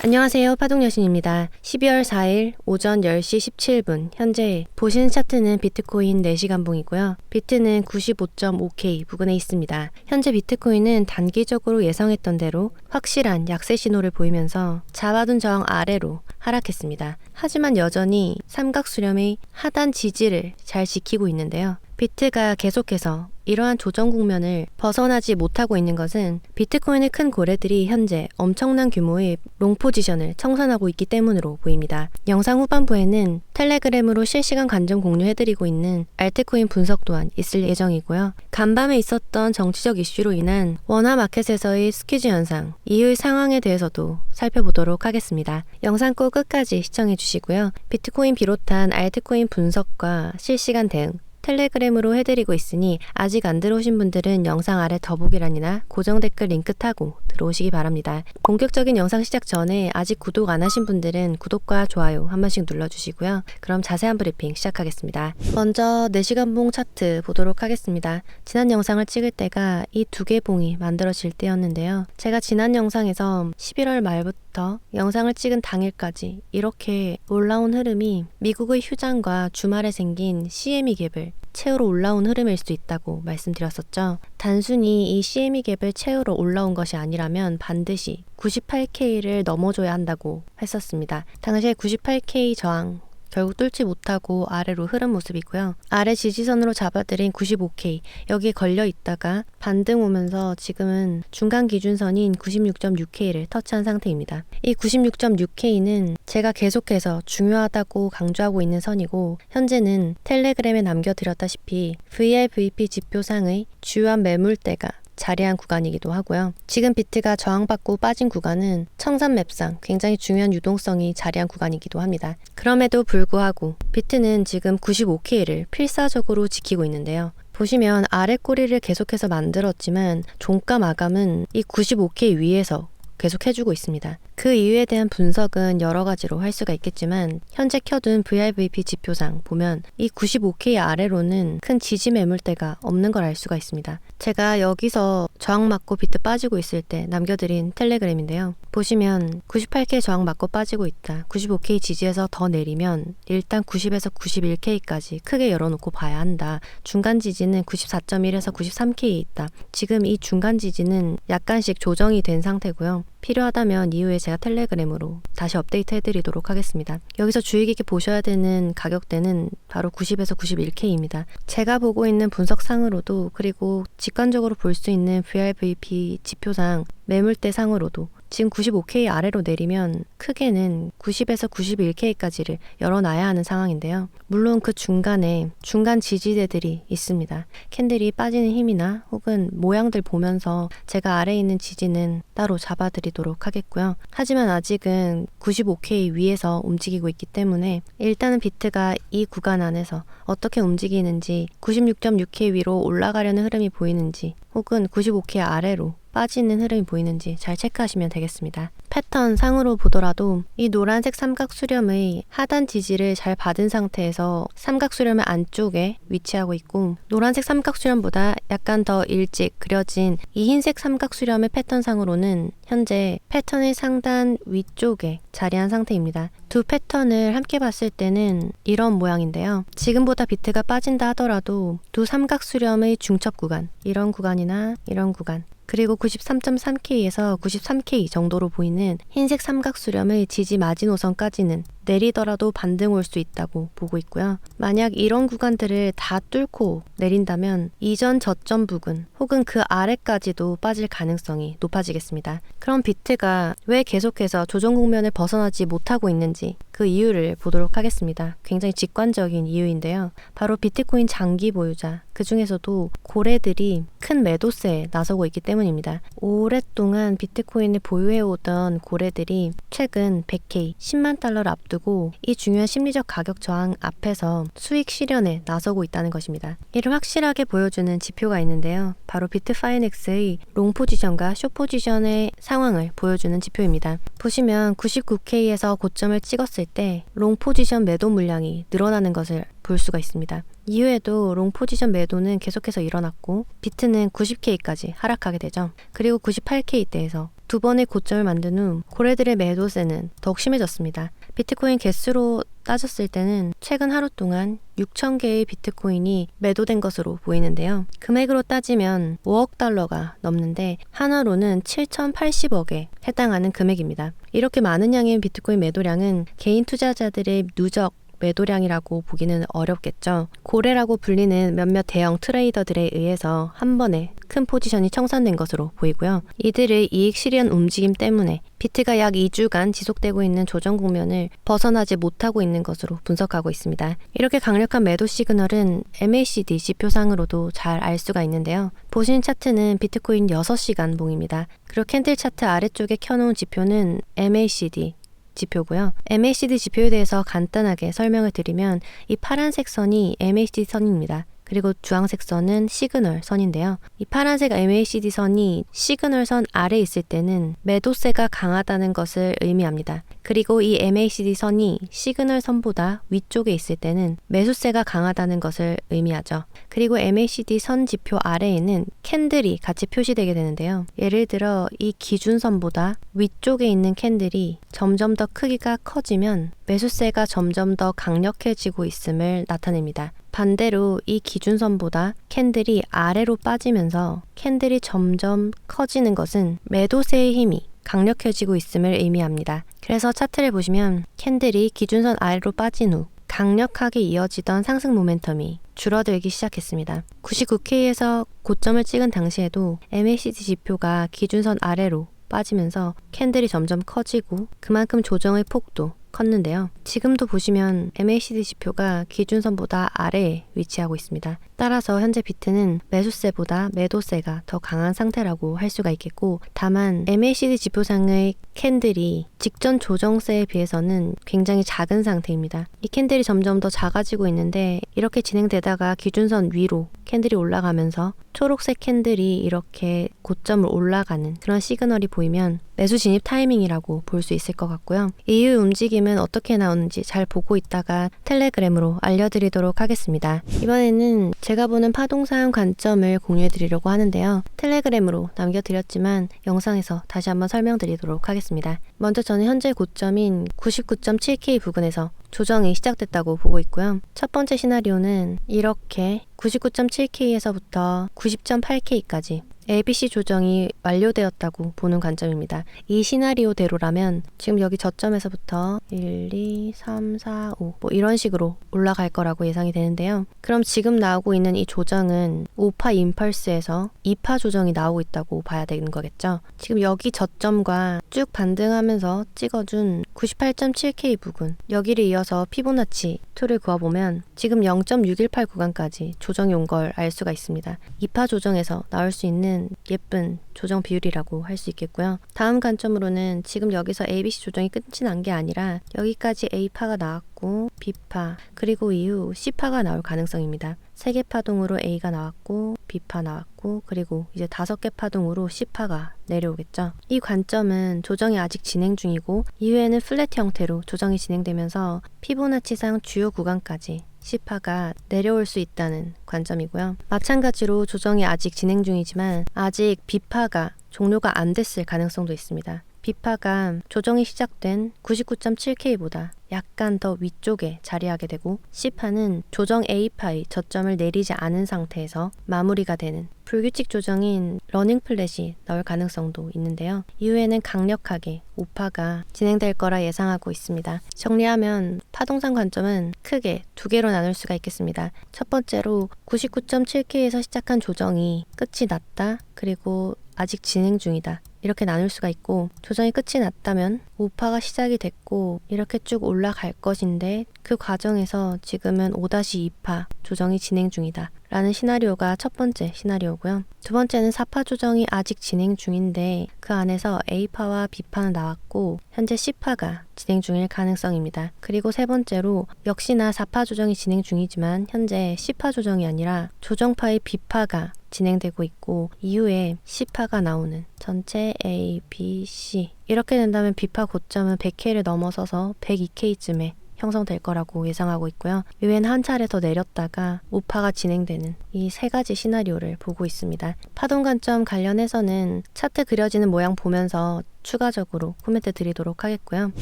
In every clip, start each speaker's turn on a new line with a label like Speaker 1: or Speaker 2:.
Speaker 1: 안녕하세요. 파동여신입니다. 12월 4일 오전 10시 17분 현재 보시는 차트는 비트코인 4시간봉이고요. 비트는 95.5K 부근에 있습니다. 현재 비트코인은 단기적으로 예상했던 대로 확실한 약세 신호를 보이면서 잡아둔 저항 아래로 하락했습니다. 하지만 여전히 삼각수렴의 하단 지지를 잘 지키고 있는데요. 비트가 계속해서 이러한 조정 국면을 벗어나지 못하고 있는 것은 비트코인의 큰 고래들이 현재 엄청난 규모의 롱 포지션을 청산하고 있기 때문으로 보입니다. 영상 후반부에는 텔레그램으로 실시간 관점 공유해드리고 있는 알트코인 분석 또한 있을 예정이고요. 간밤에 있었던 정치적 이슈로 인한 원화 마켓에서의 스퀴즈 현상, 이후의 상황에 대해서도 살펴보도록 하겠습니다. 영상 꼭 끝까지 시청해주시고요. 비트코인 비롯한 알트코인 분석과 실시간 대응, 텔레그램으로 해드리고 있으니 아직 안 들어오신 분들은 영상 아래 더보기란이나 고정 댓글 링크 타고 들어오시기 바랍니다. 본격적인 영상 시작 전에 아직 구독 안 하신 분들은 구독과 좋아요 한 번씩 눌러주시고요. 그럼 자세한 브리핑 시작하겠습니다. 먼저 4시간봉 차트 보도록 하겠습니다. 지난 영상을 찍을 때가 이 두 개 봉이 만들어질 때였는데요. 제가 지난 영상에서 11월 말부터 영상을 찍은 당일까지 이렇게 올라온 흐름이 미국의 휴장과 주말에 생긴 CME 갭을 채우러 올라온 흐름일 수 있다고 말씀드렸었죠. 단순히 이 CME 갭을 채우러 올라온 것이 아니라면 반드시 98K를 넘어줘야 한다고 했었습니다. 당시에 98K 저항 결국 뚫지 못하고 아래로 흐른 모습이고요. 아래 지지선으로 잡아들인 95K 여기에 걸려 있다가 반등 오면서 지금은 중간 기준선인 96.6K를 터치한 상태입니다. 이 96.6K는 제가 계속해서 중요하다고 강조하고 있는 선이고 현재는 텔레그램에 남겨드렸다시피 VRVP 지표상의 주요한 매물대가 자리한 구간이기도 하고요. 지금 비트가 저항받고 빠진 구간은 청산 맵상 굉장히 중요한 유동성이 자리한 구간이기도 합니다. 그럼에도 불구하고 비트는 지금 95K를 필사적으로 지키고 있는데요. 보시면 아래 꼬리를 계속해서 만들었지만 종가 마감은 이 95K 위에서 계속 해주고 있습니다. 그 이유에 대한 분석은 여러 가지로 할 수가 있겠지만 현재 켜둔 VRVP 지표상 보면 이 95K 아래로는 큰 지지 매물대가 없는 걸 알 수가 있습니다. 제가 여기서 저항 맞고 비트 빠지고 있을 때 남겨드린 텔레그램인데요. 보시면 98K 저항 맞고 빠지고 있다. 95K 지지에서 더 내리면 일단 90에서 91K까지 크게 열어놓고 봐야 한다. 중간 지지는 94.1에서 93K에 있다. 지금 이 중간 지지는 약간씩 조정이 된 상태고요. 필요하다면 이후에 제가 텔레그램으로 다시 업데이트 해드리도록 하겠습니다. 여기서 주의 깊게 보셔야 되는 가격대는 바로 90에서 91K입니다. 제가 보고 있는 분석상으로도 그리고 직관적으로 볼 수 있는 VRVP 지표상 매물대 상으로도 지금 95K 아래로 내리면 크게는 90에서 91K까지를 열어놔야 하는 상황인데요. 물론 그 중간에 중간 지지대들이 있습니다. 캔들이 빠지는 힘이나 혹은 모양들 보면서 제가 아래에 있는 지지는 따로 잡아드리도록 하겠고요. 하지만 아직은 95K 위에서 움직이고 있기 때문에 일단은 비트가 이 구간 안에서 어떻게 움직이는지 96.6K 위로 올라가려는 흐름이 보이는지 혹은 95K 아래로 빠지는 흐름이 보이는지 잘 체크하시면 되겠습니다. 패턴 상으로 보더라도 이 노란색 삼각수렴의 하단 지지를 잘 받은 상태에서 삼각수렴의 안쪽에 위치하고 있고 노란색 삼각수렴보다 약간 더 일찍 그려진 이 흰색 삼각수렴의 패턴 상으로는 현재 패턴의 상단 위쪽에 자리한 상태입니다. 두 패턴을 함께 봤을 때는 이런 모양인데요. 지금보다 비트가 빠진다 하더라도 두 삼각수렴의 중첩 구간, 이런 구간이나 이런 구간 그리고 93.3K에서 93K 정도로 보이는 흰색 삼각수렴의 지지 마지노선까지는 내리더라도 반등 올 수 있다고 보고 있고요. 만약 이런 구간들을 다 뚫고 내린다면 이전 저점 부근 혹은 그 아래까지도 빠질 가능성이 높아지겠습니다. 그럼 비트가 왜 계속해서 조정 국면을 벗어나지 못하고 있는지 그 이유를 보도록 하겠습니다. 굉장히 직관적인 이유인데요. 바로 비트코인 장기 보유자, 그 중에서도 고래들이 큰 매도세에 나서고 있기 때문입니다. 오랫동안 비트코인을 보유해오던 고래들이 최근 100K, 10만 달러를 앞두고 이 중요한 심리적 가격 저항 앞에서 수익 실현에 나서고 있다는 것입니다. 이를 확실하게 보여주는 지표가 있는데요. 바로 비트파이넥스의 롱 포지션과 숏 포지션의 상황을 보여주는 지표입니다. 보시면 99K에서 고점을 찍었을 때 롱 포지션 매도 물량이 늘어나는 것을 볼 수가 있습니다. 이후에도 롱 포지션 매도는 계속해서 일어났고 비트는 90K까지 하락하게 되죠. 그리고 98K대에서 두 번의 고점을 만든 후 고래들의 매도세는 더욱 심해졌습니다. 비트코인 개수로 따졌을 때는 최근 하루 동안 6,000개의 비트코인이 매도된 것으로 보이는데요. 금액으로 따지면 5억 달러가 넘는데 한화로는 7,080억에 해당하는 금액입니다. 이렇게 많은 양의 비트코인 매도량은 개인 투자자들의 누적 매도량이라고 보기는 어렵겠죠. 고래라고 불리는 몇몇 대형 트레이더들에 의해서 한 번에 큰 포지션이 청산된 것으로 보이고요. 이들의 이익 실현 움직임 때문에 비트가 약 2주간 지속되고 있는 조정 국면을 벗어나지 못하고 있는 것으로 분석하고 있습니다. 이렇게 강력한 매도 시그널은 MACD 지표상으로도 잘 알 수가 있는데요. 보신 차트는 비트코인 6시간 봉입니다. 그리고 캔들 차트 아래쪽에 켜놓은 지표는 MACD 지표고요. MACD 지표에 대해서 간단하게 설명을 드리면 이 파란색 선이 MACD 선입니다. 그리고 주황색 선은 시그널 선인데요. 이 파란색 MACD 선이 시그널 선 아래에 있을 때는 매도세가 강하다는 것을 의미합니다. 그리고 이 MACD 선이 시그널 선보다 위쪽에 있을 때는 매수세가 강하다는 것을 의미하죠. 그리고 MACD 선 지표 아래에는 캔들이 같이 표시되게 되는데요. 예를 들어 이 기준선보다 위쪽에 있는 캔들이 점점 더 크기가 커지면 매수세가 점점 더 강력해지고 있음을 나타냅니다. 반대로 이 기준선보다 캔들이 아래로 빠지면서 캔들이 점점 커지는 것은 매도세의 힘이 강력해지고 있음을 의미합니다. 그래서 차트를 보시면 캔들이 기준선 아래로 빠진 후 강력하게 이어지던 상승 모멘텀이 줄어들기 시작했습니다. 99K에서 고점을 찍은 당시에도 MACD 지표가 기준선 아래로 빠지면서 캔들이 점점 커지고 그만큼 조정의 폭도 컸는데요. 지금도 보시면 MACD 지표가 기준선보다 아래에 위치하고 있습니다. 따라서 현재 비트는 매수세보다 매도세가 더 강한 상태라고 할 수가 있겠고, 다만 MACD 지표상의 캔들이 직전 조정세에 비해서는 굉장히 작은 상태입니다. 이 캔들이 점점 더 작아지고 있는데 이렇게 진행되다가 기준선 위로 캔들이 올라가면서 초록색 캔들이 이렇게 고점을 올라가는 그런 시그널이 보이면 매수 진입 타이밍이라고 볼 수 있을 것 같고요. 이후 움직임은 어떻게 나오는지 잘 보고 있다가 텔레그램으로 알려드리도록 하겠습니다. 이번에는 제가 보는 파동상 관점을 공유해드리려고 하는데요. 텔레그램으로 남겨드렸지만 영상에서 다시 한번 설명드리도록 하겠습니다. 먼저 저는 현재 고점인 99.7K 부근에서 조정이 시작됐다고 보고 있고요. 첫 번째 시나리오는 이렇게 99.7K에서부터 90.8K까지 ABC 조정이 완료되었다고 보는 관점입니다. 이 시나리오대로라면 지금 여기 저점에서부터 1, 2, 3, 4, 5 뭐 이런 식으로 올라갈 거라고 예상이 되는데요. 그럼 지금 나오고 있는 이 조정은 5파 임펄스에서 2파 조정이 나오고 있다고 봐야 되는 거겠죠. 지금 여기 저점과 쭉 반등하면서 찍어준 98.7K 부근, 여기를 이어서 피보나치 2를 그어보면 지금 0.618 구간까지 조정이 온 걸 알 수가 있습니다. 2파 조정에서 나올 수 있는 예쁜 조정 비율이라고 할 수 있겠고요. 다음 관점으로는 지금 여기서 ABC 조정이 끝이 난 게 아니라 여기까지 A파가 나왔고 B파 그리고 이후 C파가 나올 가능성입니다. 3개 파동으로 A가 나왔고 B파 나왔고 그리고 이제 5개 파동으로 C파가 내려오겠죠. 이 관점은 조정이 아직 진행 중이고 이후에는 플랫 형태로 조정이 진행되면서 피보나치상 주요 구간까지 C파가 내려올 수 있다는 관점이고요. 마찬가지로 조정이 아직 진행 중이지만 아직 B파가 종료가 안 됐을 가능성도 있습니다. B파가 조정이 시작된 99.7K보다 약간 더 위쪽에 자리하게 되고 C파는 조정 A파의 저점을 내리지 않은 상태에서 마무리가 되는 불규칙 조정인 러닝 플랫이 나올 가능성도 있는데요. 이후에는 강력하게 5파가 진행될 거라 예상하고 있습니다. 정리하면 파동상 관점은 크게 두 개로 나눌 수가 있겠습니다. 첫 번째로 99.7K에서 시작한 조정이 끝이 났다. 그리고 아직 진행 중이다. 이렇게 나눌 수가 있고, 조정이 끝이 났다면 5파가 시작이 됐고 이렇게 쭉 올라갈 것인데 그 과정에서 지금은 5-2파 조정이 진행 중이다 라는 시나리오가 첫 번째 시나리오고요. 두 번째는 4파 조정이 아직 진행 중인데 그 안에서 A파와 B파는 나왔고 현재 C파가 진행 중일 가능성입니다. 그리고 세 번째로 역시나 4파 조정이 진행 중이지만 현재 C파 조정이 아니라 조정파의 B파가 진행되고 있고 이후에 C파가 나오는 전체 A, B, C 이렇게 된다면 B파 고점은 100K를 넘어서서 102K쯤에 형성될 거라고 예상하고 있고요. 이후엔 한 차례 더 내렸다가 우파가 진행되는 이 세 가지 시나리오를 보고 있습니다. 파동 관점 관련해서는 차트 그려지는 모양 보면서 추가적으로 코멘트 드리도록 하겠고요.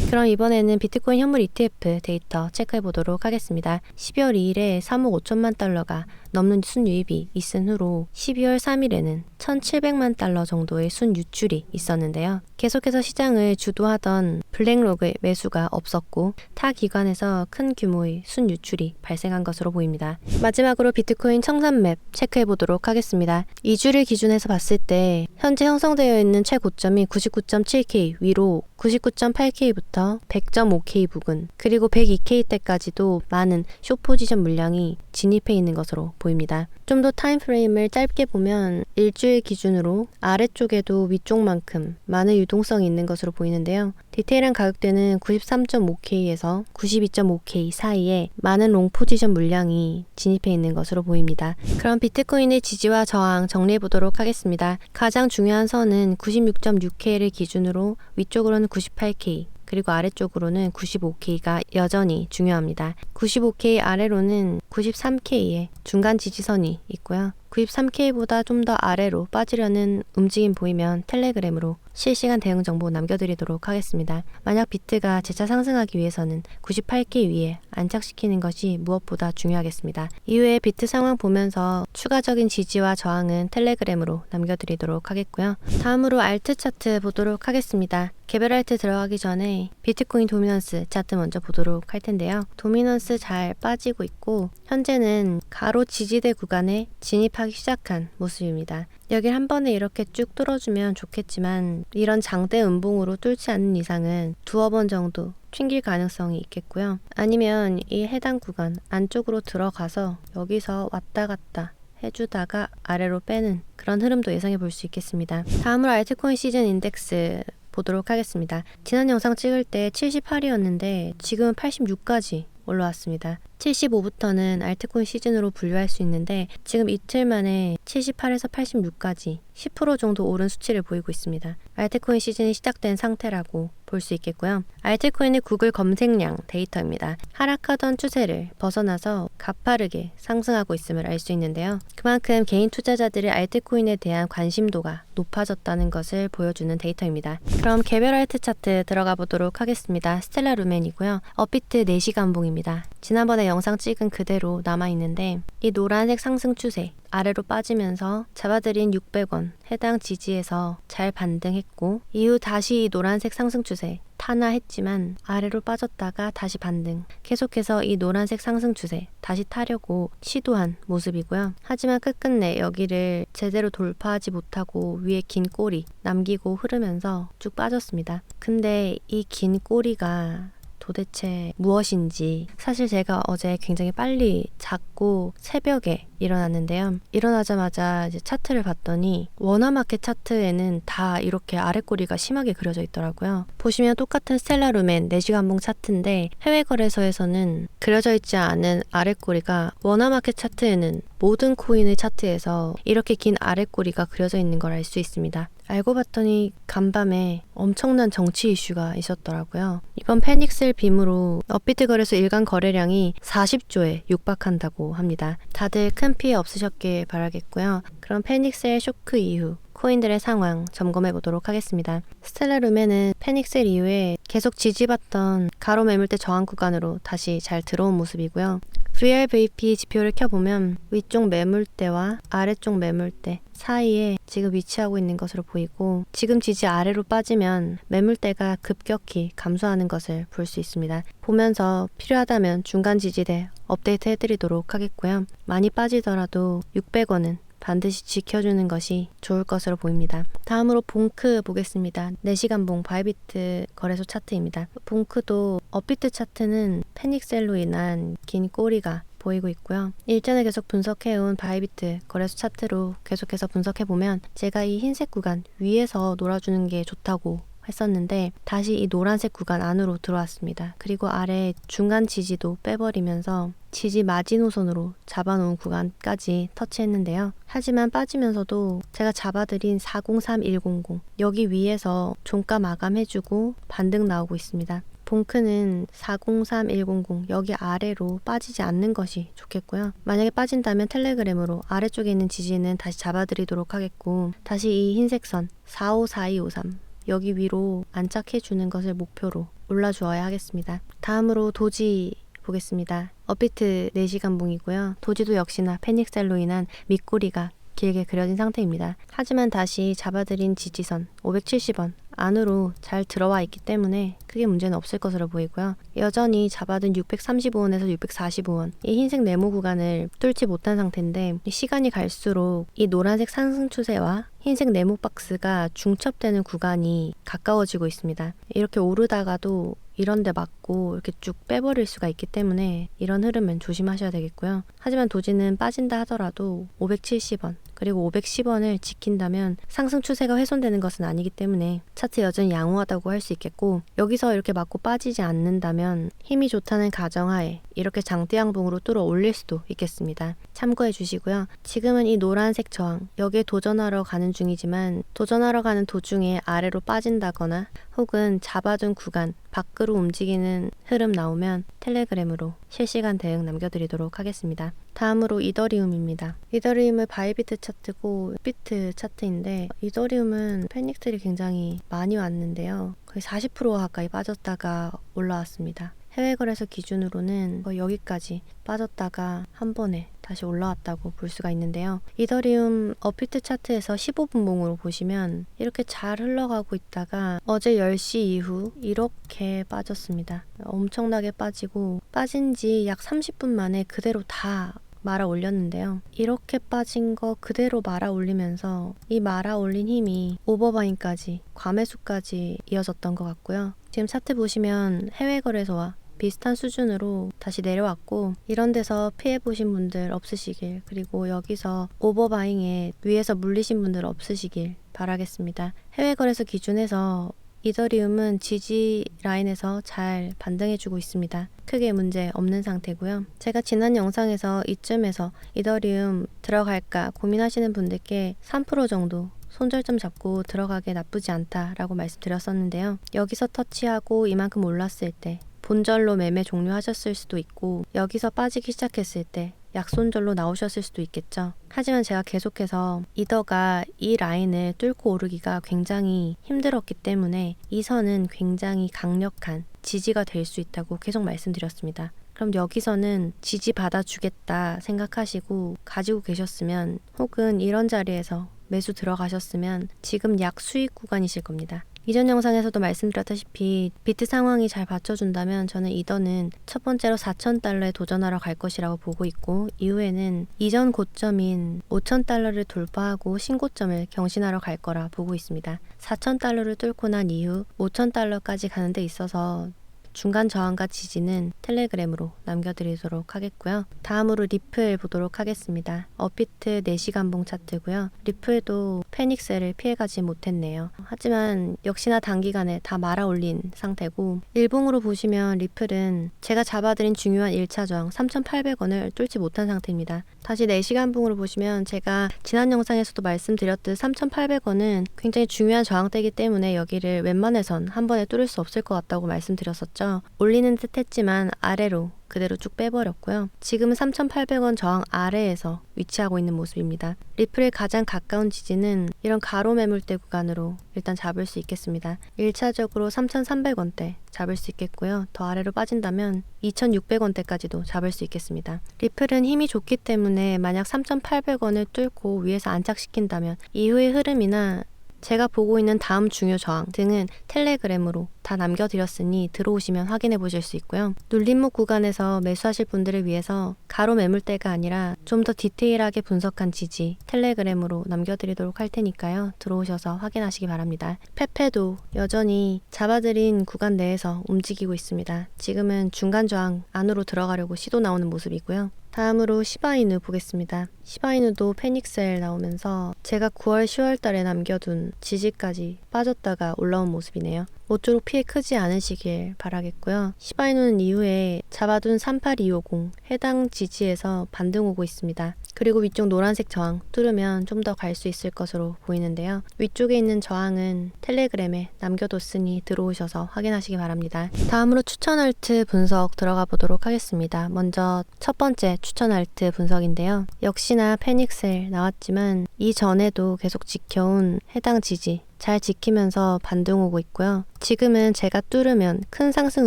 Speaker 1: 그럼 이번에는 비트코인 현물 ETF 데이터 체크해 보도록 하겠습니다. 12월 2일에 3억 5천만 달러가 넘는 순유입이 있은 후로 12월 3일에는 1,700만 달러 정도의 순유출이 있었는데요. 계속해서 시장을 주도하던 블랙록의 매수가 없었고 타 기관에서 큰 규모의 순유출이 발생한 것으로 보입니다. 마지막으로 비트코인 청산 맵 체크해 보도록 하겠습니다. 2주를 기준해서 봤을 때 현재 형성되어 있는 최고점이 99.7K 위로 99.8K부터 100.5K 부근 그리고 102K 때까지도 많은 숏포지션 물량이 진입해 있는 것으로 보입니다. 좀 더 타임프레임을 짧게 보면 일주일 기준으로 아래쪽에도 위쪽만큼 많은 유동성이 있는 것으로 보이는데요. 디테일한 가격대는 93.5K에서 92.5K 사이에 많은 롱 포지션 물량이 진입해 있는 것으로 보입니다. 그럼 비트코인의 지지와 저항 정리해 보도록 하겠습니다. 가장 중요한 선은 96.6K를 기준으로 위쪽으로는 98K 그리고 아래쪽으로는 95K가 여전히 중요합니다. 95K 아래로는 93K의 중간 지지선이 있고요. 93K보다 좀 더 아래로 빠지려는 움직임 보이면 텔레그램으로 실시간 대응 정보 남겨드리도록 하겠습니다. 만약 비트가 재차 상승하기 위해서는 98K 위에 안착시키는 것이 무엇보다 중요하겠습니다. 이후에 비트 상황 보면서 추가적인 지지와 저항은 텔레그램으로 남겨드리도록 하겠고요. 다음으로 알트 차트 보도록 하겠습니다. 개별 알트 들어가기 전에 비트코인 도미넌스 차트 먼저 보도록 할 텐데요. 도미넌스 잘 빠지고 있고 현재는 가로 지지대 구간에 진입하기 시작한 모습입니다. 여길 한 번에 이렇게 쭉 뚫어주면 좋겠지만 이런 장대 음봉으로 뚫지 않는 이상은 두어 번 정도 튕길 가능성이 있겠고요. 아니면 이 해당 구간 안쪽으로 들어가서 여기서 왔다 갔다 해주다가 아래로 빼는 그런 흐름도 예상해 볼 수 있겠습니다. 다음으로 알트코인 시즌 인덱스 보도록 하겠습니다. 지난 영상 찍을 때 78이었는데 지금은 86까지 올라왔습니다. 75부터는 알트코인 시즌으로 분류할 수 있는데 지금 이틀 만에 78에서 86까지 10% 정도 오른 수치를 보이고 있습니다. 알트코인 시즌이 시작된 상태라고 볼 수 있겠고요. 알트코인의 구글 검색량 데이터입니다. 하락하던 추세를 벗어나서 가파르게 상승하고 있음을 알 수 있는데요. 그만큼 개인 투자자들의 알트코인에 대한 관심도가 높아졌다는 것을 보여주는 데이터입니다. 그럼 개별 알트 차트 들어가 보도록 하겠습니다. 스텔라 루멘이고요. 업비트 4시간 봉입니다. 지난번에 영상 찍은 그대로 남아있는데 이 노란색 상승 추세 아래로 빠지면서 잡아들인 600원 해당 지지에서 잘 반등했고 이후 다시 이 노란색 상승 추세 탄화했지만 아래로 빠졌다가 다시 반등 계속해서 이 노란색 상승 추세 다시 타려고 시도한 모습이고요. 하지만 끝끝내 여기를 제대로 돌파하지 못하고 위에 긴 꼬리 남기고 흐르면서 쭉 빠졌습니다. 근데 이 긴 꼬리가 도대체 무엇인지 사실 제가 어제 굉장히 빨리 잤고 새벽에 일어났는데요. 일어나자마자 이제 차트를 봤더니 워너마켓 차트에는 다 이렇게 아랫꼬리가 심하게 그려져 있더라고요. 보시면 똑같은 스텔라 루멘 4시간봉 차트인데 해외 거래소에서는 그려져 있지 않은 아랫꼬리가 워너마켓 차트에는 모든 코인의 차트에서 이렇게 긴 아랫꼬리가 그려져 있는 걸 알 수 있습니다. 알고 봤더니 간밤에 엄청난 정치 이슈가 있었더라고요. 이번 페닉셀 빔으로 업비트 거래소 일간 거래량이 40조에 육박한다고 합니다. 다들 큰 피해 없으셨길 바라겠고요. 그럼 페닉셀 쇼크 이후 코인들의 상황 점검해 보도록 하겠습니다. 스텔라 루멘은 페닉셀 이후에 계속 지지받던 가로 매물대 저항 구간으로 다시 잘 들어온 모습이고요. VRVP 지표를 켜보면 위쪽 매물대와 아래쪽 매물대 사이에 지금 위치하고 있는 것으로 보이고 지금 지지 아래로 빠지면 매물대가 급격히 감소하는 것을 볼 수 있습니다. 보면서 필요하다면 중간 지지대 업데이트 해드리도록 하겠고요. 많이 빠지더라도 600원은 반드시 지켜주는 것이 좋을 것으로 보입니다. 다음으로 봉크 보겠습니다. 4시간 봉 바이비트 거래소 차트입니다. 봉크도 업비트 차트는 패닉셀로 인한 긴 꼬리가 보이고 있고요. 일전에 계속 분석해온 바이비트 거래소 차트로 계속해서 분석해보면 제가 이 흰색 구간 위에서 놀아주는 게 좋다고 했었는데 다시 이 노란색 구간 안으로 들어왔습니다. 그리고 아래 중간 지지도 빼버리면서 지지 마지노선으로 잡아놓은 구간까지 터치했는데요. 하지만 빠지면서도 제가 잡아들인 403100 여기 위에서 종가 마감해주고 반등 나오고 있습니다. 동크는 403100 여기 아래로 빠지지 않는 것이 좋겠고요. 만약에 빠진다면 텔레그램으로 아래쪽에 있는 지지는 다시 잡아드리도록 하겠고, 다시 이 흰색 선 454253 여기 위로 안착해주는 것을 목표로 올라주어야 하겠습니다. 다음으로 도지 보겠습니다. 업비트 4시간 봉이고요. 도지도 역시나 패닉셀로 인한 밑꼬리가 길게 그려진 상태입니다. 하지만 다시 잡아들인 지지선 570원 안으로 잘 들어와 있기 때문에 크게 문제는 없을 것으로 보이고요. 여전히 잡아둔 635원에서 645원 이 흰색 네모 구간을 뚫지 못한 상태인데, 시간이 갈수록 이 노란색 상승 추세와 흰색 네모 박스가 중첩되는 구간이 가까워지고 있습니다. 이렇게 오르다가도 이런 데 맞고 이렇게 쭉 빼버릴 수가 있기 때문에 이런 흐름은 조심하셔야 되겠고요. 하지만 도지는 빠진다 하더라도 570원 그리고 510원을 지킨다면 상승 추세가 훼손되는 것은 아니기 때문에 차트 여전히 양호하다고 할 수 있겠고, 여기서 이렇게 맞고 빠지지 않는다면 힘이 좋다는 가정하에 이렇게 장대 양봉으로 뚫어 올릴 수도 있겠습니다. 참고해 주시고요. 지금은 이 노란색 저항 여기에 도전하러 가는 중이지만, 도전하러 가는 도중에 아래로 빠진다거나 혹은 잡아둔 구간 밖으로 움직이는 흐름 나오면 텔레그램으로 실시간 대응 남겨드리도록 하겠습니다. 다음으로 이더리움입니다. 이더리움은 바이비트 차트고 비트 차트인데, 이더리움은 패닉들이 굉장히 많이 왔는데요. 거의 40% 가까이 빠졌다가 올라왔습니다. 해외 거래소 기준으로는 거의 여기까지 빠졌다가 한 번에 다시 올라왔다고 볼 수가 있는데요. 이더리움 업비트 차트에서 15분 봉으로 보시면 이렇게 잘 흘러가고 있다가 어제 10시 이후 이렇게 빠졌습니다. 엄청나게 빠지고 빠진 지 약 30분 만에 그대로 다 말아 올렸는데요. 이렇게 빠진 거 그대로 말아 올리면서 이 말아 올린 힘이 오버바잉까지, 과매수까지 이어졌던 것 같고요. 지금 차트 보시면 해외 거래소와 비슷한 수준으로 다시 내려왔고, 이런 데서 피해보신 분들 없으시길, 그리고 여기서 오버바잉에 위에서 물리신 분들 없으시길 바라겠습니다. 해외 거래소 기준에서 이더리움은 지지 라인에서 잘 반등해주고 있습니다. 크게 문제 없는 상태고요. 제가 지난 영상에서 이쯤에서 이더리움 들어갈까 고민하시는 분들께 3% 정도 손절점 잡고 들어가기 나쁘지 않다라고 말씀드렸었는데요. 여기서 터치하고 이만큼 올랐을 때 본절로 매매 종료하셨을 수도 있고, 여기서 빠지기 시작했을 때 약손절로 나오셨을 수도 있겠죠. 하지만 제가 계속해서 이더가 이 라인을 뚫고 오르기가 굉장히 힘들었기 때문에 이 선은 굉장히 강력한 지지가 될 수 있다고 계속 말씀드렸습니다. 그럼 여기서는 지지 받아주겠다 생각하시고 가지고 계셨으면, 혹은 이런 자리에서 매수 들어가셨으면 지금 약 수익 구간이실 겁니다. 이전 영상에서도 말씀드렸다시피 비트 상황이 잘 받쳐준다면 저는 이더는 첫 번째로 4,000달러에 도전하러 갈 것이라고 보고 있고, 이후에는 이전 고점인 5,000달러를 돌파하고 신고점을 경신하러 갈 거라 보고 있습니다. 4,000달러를 뚫고 난 이후 5,000달러까지 가는 데 있어서 중간 저항과 지지는 텔레그램으로 남겨드리도록 하겠고요. 다음으로 리플 보도록 하겠습니다. 업비트 4시간 봉 차트고요. 리플도 패닉셀을 피해가지 못했네요. 하지만 역시나 단기간에 다 말아 올린 상태고, 일봉으로 보시면 리플은 제가 잡아드린 중요한 1차 저항 3,800원을 뚫지 못한 상태입니다. 다시 4시간 봉으로 보시면 제가 지난 영상에서도 말씀드렸듯 3,800원은 굉장히 중요한 저항대이기 때문에 여기를 웬만해선 한 번에 뚫을 수 없을 것 같다고 말씀드렸었죠. 올리는 듯 했지만 아래로 그대로 쭉 빼버렸고요. 지금은 3,800원 저항 아래에서 위치하고 있는 모습입니다. 리플의 가장 가까운 지지는 이런 가로 매물대 구간으로 일단 잡을 수 있겠습니다. 1차적으로 3,300원대 잡을 수 있겠고요. 더 아래로 빠진다면 2,600원대까지도 잡을 수 있겠습니다. 리플은 힘이 좋기 때문에 만약 3,800원을 뚫고 위에서 안착시킨다면 이후의 흐름이나 제가 보고 있는 다음 중요 저항 등은 텔레그램으로 다 남겨드렸으니 들어오시면 확인해 보실 수 있고요. 눌림목 구간에서 매수하실 분들을 위해서 가로 매물대가 아니라 좀 더 디테일하게 분석한 지지 텔레그램으로 남겨드리도록 할 테니까요. 들어오셔서 확인하시기 바랍니다. 페페도 여전히 잡아드린 구간 내에서 움직이고 있습니다. 지금은 중간 저항 안으로 들어가려고 시도 나오는 모습이고요. 다음으로 시바이누 보겠습니다. 시바이누도 패닉셀 나오면서 제가 9월, 10월 달에 남겨둔 지지까지 빠졌다가 올라온 모습이네요. 모쪼록 피해 크지 않으시길 바라겠고요. 시바이누는 이후에 잡아둔 38250 해당 지지에서 반등 오고 있습니다. 그리고 위쪽 노란색 저항 뚫으면 좀 더 갈 수 있을 것으로 보이는데요. 위쪽에 있는 저항은 텔레그램에 남겨뒀으니 들어오셔서 확인하시기 바랍니다. 다음으로 추천 알트 분석 들어가 보도록 하겠습니다. 먼저 첫 번째 추천 알트 분석인데요. 역시나 페닉셀 나왔지만 이전에도 계속 지켜온 해당 지지 잘 지키면서 반등 오고 있고요. 지금은 제가 뚫으면 큰 상승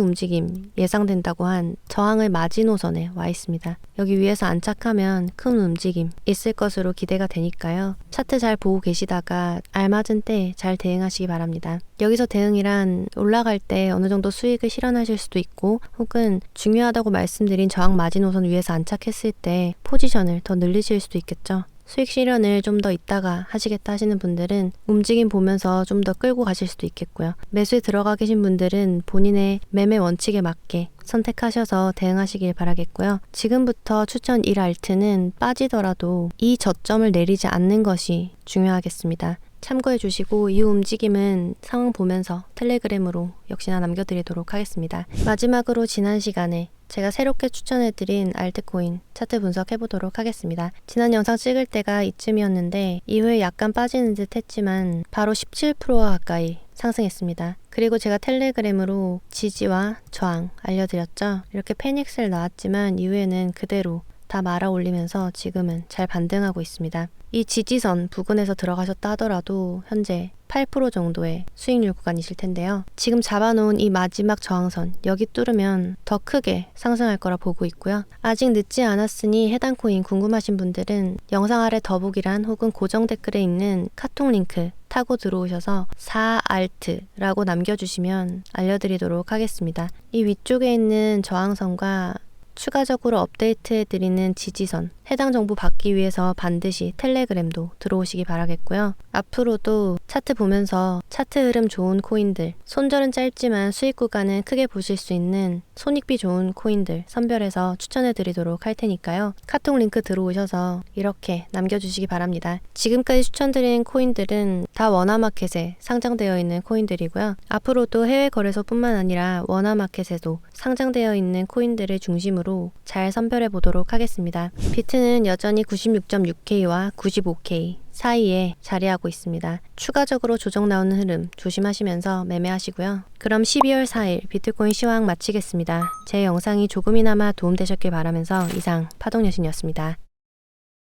Speaker 1: 움직임 예상된다고 한 저항을 마지노선에 와 있습니다. 여기 위에서 안착하면 큰 움직임 있을 것으로 기대가 되니까요. 차트 잘 보고 계시다가 알맞은 때 잘 대응하시기 바랍니다. 여기서 대응이란 올라갈 때 어느 정도 수익을 실현하실 수도 있고 혹은 중요하다고 말씀드린 저항 마지노선 위에서 안착했을 때 포지션을 더 늘리실 수도 있겠죠. 수익 실현을 좀 더 있다가 하시겠다 하시는 분들은 움직임 보면서 좀 더 끌고 가실 수도 있겠고요. 매수에 들어가 계신 분들은 본인의 매매 원칙에 맞게 선택하셔서 대응하시길 바라겠고요. 지금부터 추천 1알트는 빠지더라도 이 저점을 내리지 않는 것이 중요하겠습니다. 참고해 주시고 이 움직임은 상황 보면서 텔레그램으로 역시나 남겨드리도록 하겠습니다. 마지막으로 지난 시간에 제가 새롭게 추천해드린 알트코인 차트 분석해보도록 하겠습니다. 지난 영상 찍을 때가 이쯤이었는데 이후에 약간 빠지는 듯 했지만 바로 17%가 가까이 상승했습니다. 그리고 제가 텔레그램으로 지지와 저항 알려드렸죠. 이렇게 페닉셀 나왔지만 이후에는 그대로 다 말아 올리면서 지금은 잘 반등하고 있습니다. 이 지지선 부근에서 들어가셨다 하더라도 현재 8% 정도의 수익률 구간이실 텐데요. 지금 잡아놓은 이 마지막 저항선 여기 뚫으면 더 크게 상승할 거라 보고 있고요. 아직 늦지 않았으니 해당 코인 궁금하신 분들은 영상 아래 더보기란 혹은 고정 댓글에 있는 카톡 링크 타고 들어오셔서 4알트라고 남겨주시면 알려드리도록 하겠습니다. 이 위쪽에 있는 저항선과 추가적으로 업데이트해드리는 지지선 해당 정보 받기 위해서 반드시 텔레그램도 들어오시기 바라겠고요. 앞으로도 차트 보면서 차트 흐름 좋은 코인들, 손절은 짧지만 수익 구간은 크게 보실 수 있는 손익비 좋은 코인들 선별해서 추천해드리도록 할 테니까요. 카톡 링크 들어오셔서 이렇게 남겨주시기 바랍니다. 지금까지 추천드린 코인들은 다 원화마켓에 상장되어 있는 코인들이고요. 앞으로도 해외 거래소뿐만 아니라 원화마켓에도 상장되어 있는 코인들을 중심으로 잘 선별해 보도록 하겠습니다. 비트는 여전히 96.6K와 95K 사이에 자리하고 있습니다. 추가적으로 조정 나오는 흐름 조심하시면서 매매하시고요. 그럼 12월 4일 비트코인 시황 마치겠습니다. 제 영상이 조금이나마 도움되셨길 바라면서 이상 파동여신이었습니다.